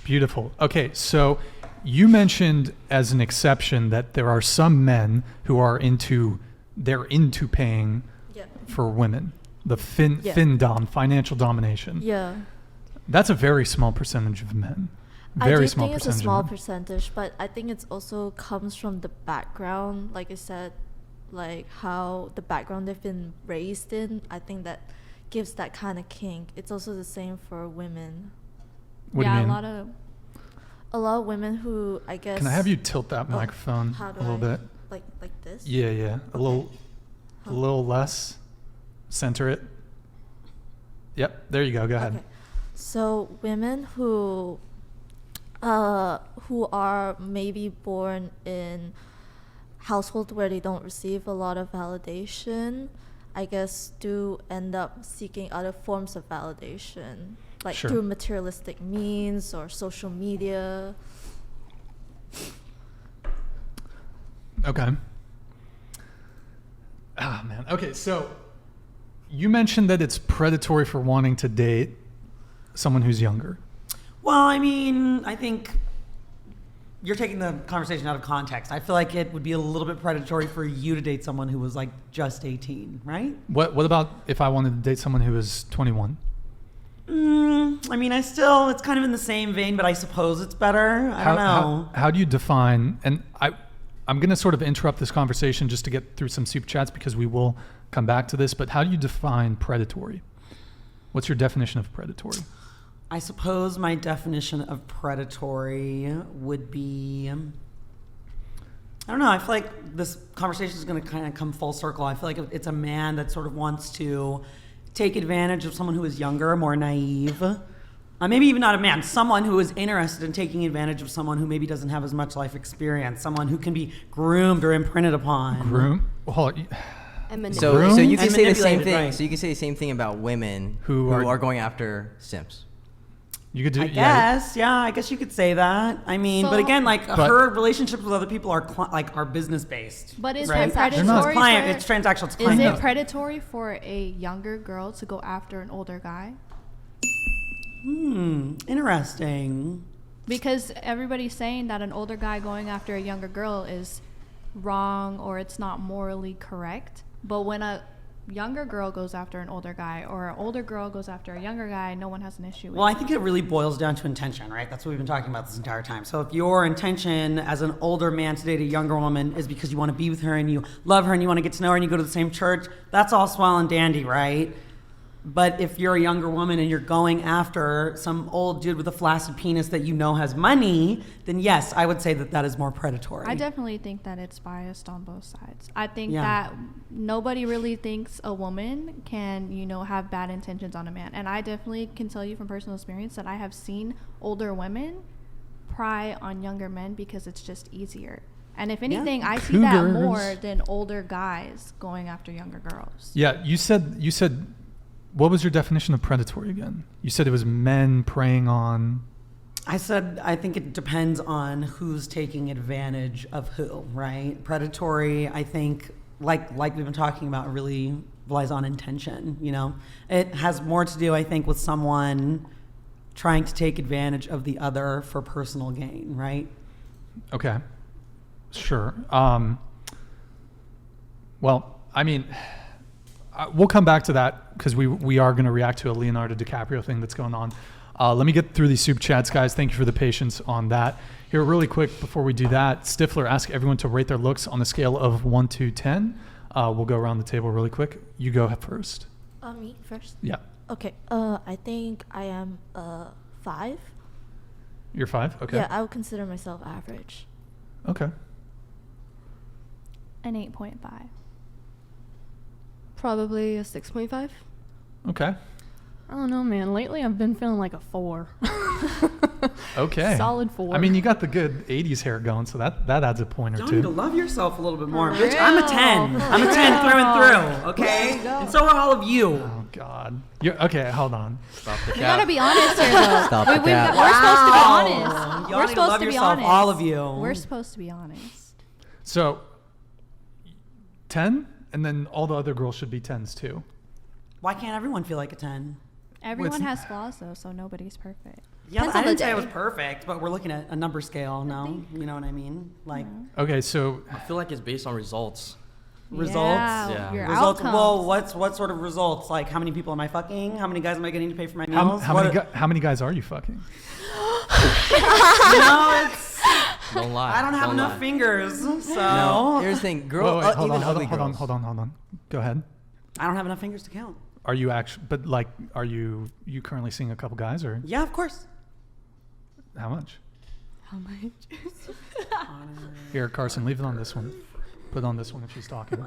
Beautiful. Okay, so you mentioned as an exception that there are some men who are into paying for women. The FinDom, financial domination. Yeah. That's a very small percentage of men. Very small percentage. I think it's a small percentage, but I think it also comes from the background. Like I said, like how the background they've been raised in, I think that gives that kind of kink. It's also the same for women. What do you mean? A lot of women who, I guess. Can I have you tilt that microphone a little bit? Like this? Yeah. A little less. Center it. Yep, there you go. Go ahead. Okay. So women who are maybe born in households where they don't receive a lot of validation, I guess do end up seeking other forms of validation, like through materialistic means or social media. Okay. Ah, man. Okay, so you mentioned that it's predatory for wanting to date someone who's younger. Well, I mean, I think you're taking the conversation out of context. I feel like it would be a little bit predatory for you to date someone who was like just 18, right? What about if I wanted to date someone who was 21? I mean, it's kind of in the same vein, but I suppose it's better. I don't know. How do you define, and I'm going to sort of interrupt this conversation just to get through some super chats because we will come back to this, but how do you define predatory? What's your definition of predatory? I suppose my definition of predatory would be, I don't know, I feel like this conversation is going to kind of come full circle. I feel like it's a man that sort of wants to take advantage of someone who is younger, more naive. Maybe even not a man, someone who is interested in taking advantage of someone who maybe doesn't have as much life experience, someone who can be groomed or imprinted upon. So you can say the same thing. Right. So you can say the same thing about women who are going after simps. You could do. I guess you could say that. I mean, but again, her relationships with other people are business based. But is right? it predatory? It's transactional. It's client. Is it predatory for a younger girl to go after an older guy? Interesting. Because everybody's saying that an older guy going after a younger girl is wrong or it's not morally correct. But when a younger girl goes after an older guy or an older girl goes after a younger guy, no one has an issue with it. Well, I think it really boils down to intention, right? That's what we've been talking about this entire time. So if your intention as an older man to date a younger woman is because you want to be with her and you love her and you want to get to know her and you go to the same church, that's all swell and dandy, right? But if you're a younger woman and you're going after some old dude with a flaccid penis that you know has money, then yes, I would say that is more predatory. I definitely think that it's biased on both sides. I think that nobody really thinks a woman can, have bad intentions on a man. And I definitely can tell you from personal experience that I have seen older women pry on younger men because it's just easier. And if anything, I see that more than older guys going after younger girls. Yeah, you said what was your definition of predatory again? You said it was men preying on. I said I think it depends on who's taking advantage of who, right? Predatory, I think, like we've been talking about, really relies on intention, It has more to do, I think, with someone trying to take advantage of the other for personal gain, right? Okay. Sure. Well, I mean, we'll come back to that because we are going to react to a Leonardo DiCaprio thing that's going on. Let me get through these soup chats, guys. Thank you for the patience on that. Here, really quick, before we do that, Stifler asked everyone to rate their looks on a scale of 1 to 10. We'll go around the table really quick. You go first. Me first? Yeah. Okay. I think I am 5. You're 5? Okay. Yeah, I would consider myself average. Okay. An 8.5. Probably a 6.5. Okay. I don't know, man. Lately, I've been feeling like a 4. Okay. Solid 4. I mean, you got the good 80s hair going, so that adds a point or You two. need to love yourself a little bit more. Bitch, I'm a 10. I'm a 10 through and through, okay? And so are all of you. Oh, God. Okay, hold on. Stop the cap. We gotta be honest here, though. Stop the cap. We're supposed to be honest. Y'all We're need to supposed love to be yourself, honest. all of you. We're supposed to be honest. So, 10, and then all the other girls should be 10s too. Why can't everyone feel like a 10? Everyone has flaws, though, so nobody's perfect. Yeah, Depends I on the didn't say it day. was perfect, but we're looking at a number scale. No, you know what I mean? Like Okay, so I feel like it's based on results. results. Yeah. Your Results. outcomes. Well, what sort of results? Like how many people am I fucking? How many guys am I getting to pay for my how, meals? how many guys are you fucking? No, it's. Don't lie. I don't have Don't enough lie. fingers, so No, here's the thing. Girl, Wait, hold even on, ugly hold on, girls. hold on. Go ahead. I don't have enough fingers to count. Are you actually? But like, are you currently seeing a couple guys, or Yeah, of course. how much? How much? Here, Carson, leave it on this one. Put it on this one if she's talking.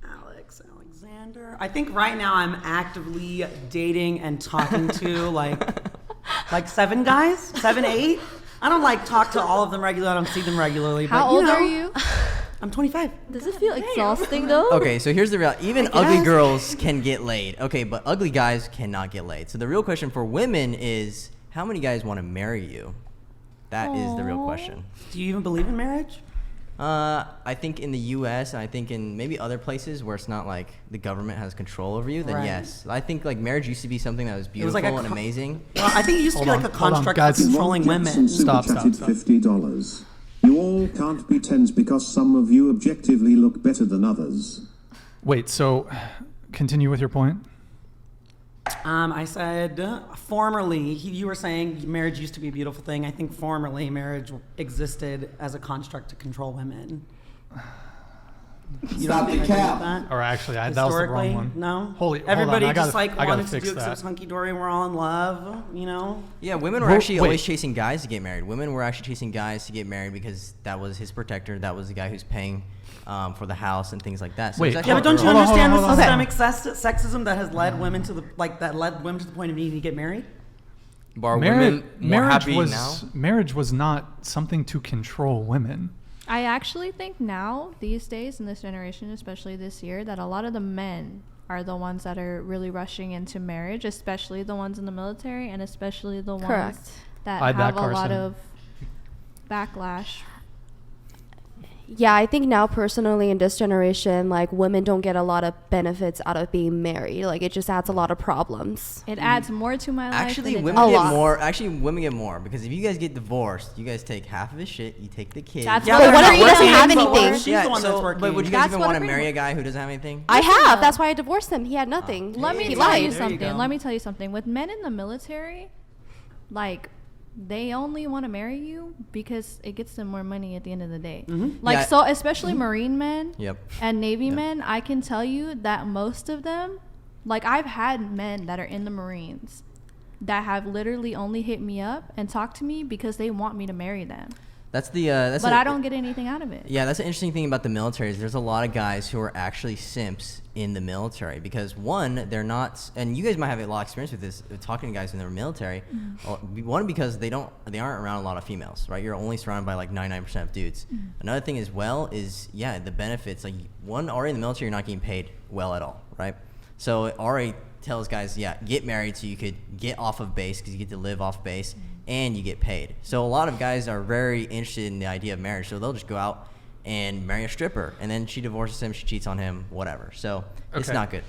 Alexander. I think right now I'm actively dating and talking to like 7 guys, 7, 8. I don't like talk to all of them regularly. I don't see them regularly. How but, old know, are you? I'm 25. Does it feel exhausting though? Okay, so here's the real. Even ugly girls can get laid. Okay, but ugly guys cannot get laid. So the real question for women is, how many guys want to marry you? That is the real question. Do you even believe in marriage? I think in the U.S. and I think in maybe other places where it's not like the government has control over you, then Right. yes. I think like marriage used to be something that was was beautiful like a and amazing. Well, I think it used to be Hold like on, a hold on, construct guys. of controlling women. Stop. $50. You all can't be tens because some of you objectively look better than others. Wait, so continue with your point. I said formerly, you were saying marriage used to be a beautiful thing. I think formerly marriage existed as a construct to control women. You Stop don't the agree with cap. that? Or actually, that was the wrong Historically, one. no. Holy, hold Everybody on, just like I gotta wanted to fix do it because it that. was hunky dory and we're all in love, you know. Yeah, women were Well, actually wait. always chasing guys to get married. Women were actually chasing guys to get married because that was his protector. That was the guy who's paying for the house and things like that. So Wait, it's actually Yeah, but don't you Hold on, understand hold the on, hold on. systemic sexism that has led women to the point of needing to get married? But are women more marriage happy was now? marriage was not something to control women. I actually think now, these days, in this generation, especially this year, that a lot of the men are the ones that are really rushing into marriage, especially the ones in the military and especially the Correct. ones that I back have a lot Carson. of backlash. Yeah, I think now personally in this generation, like women don't get a lot of benefits out of being married. Like it just adds a lot of problems. It adds more to my life. Actually, than it women does. A get lot. more. Actually, women get more because if you guys get divorced, you guys take half of his shit. You take the kids. That's Yeah, what But what if agreeing he doesn't with. have but what if anything? She's the one that's working. But would you guys That's even what want to agreeing marry a with. guy who doesn't have anything? I have. That's why I divorced him. He had nothing. Let me He tell lied. you There you something. go. Let me tell you something. With men in the military, like, they only want to marry you because it gets them more money at the end of the day. Like, Yeah. so especially Marine men Yep. and Navy men, I can tell you that most of them, like, I've had men that are in the Marines that have literally only hit me up and talked to me because they want me to marry them. That's the. That's But a- I don't get anything out of it. Yeah, that's an interesting thing about the military is there's a lot of guys who are actually simps in the military because one, they're not, and you guys might have a lot of experience with this, talking to guys in the military. One, because they aren't around a lot of females, right? You're only surrounded by like 99% of dudes. Another thing as well is, yeah, the benefits. Like one, already in the military, you're not getting paid well at all, right? So it already tells guys, yeah, get married so you could get off of base because you get to live off base and you get paid. So a lot of guys are very interested in the idea of marriage. So they'll just go out and marry a stripper and then she divorces him, she cheats on him, whatever. So it's Okay. not good.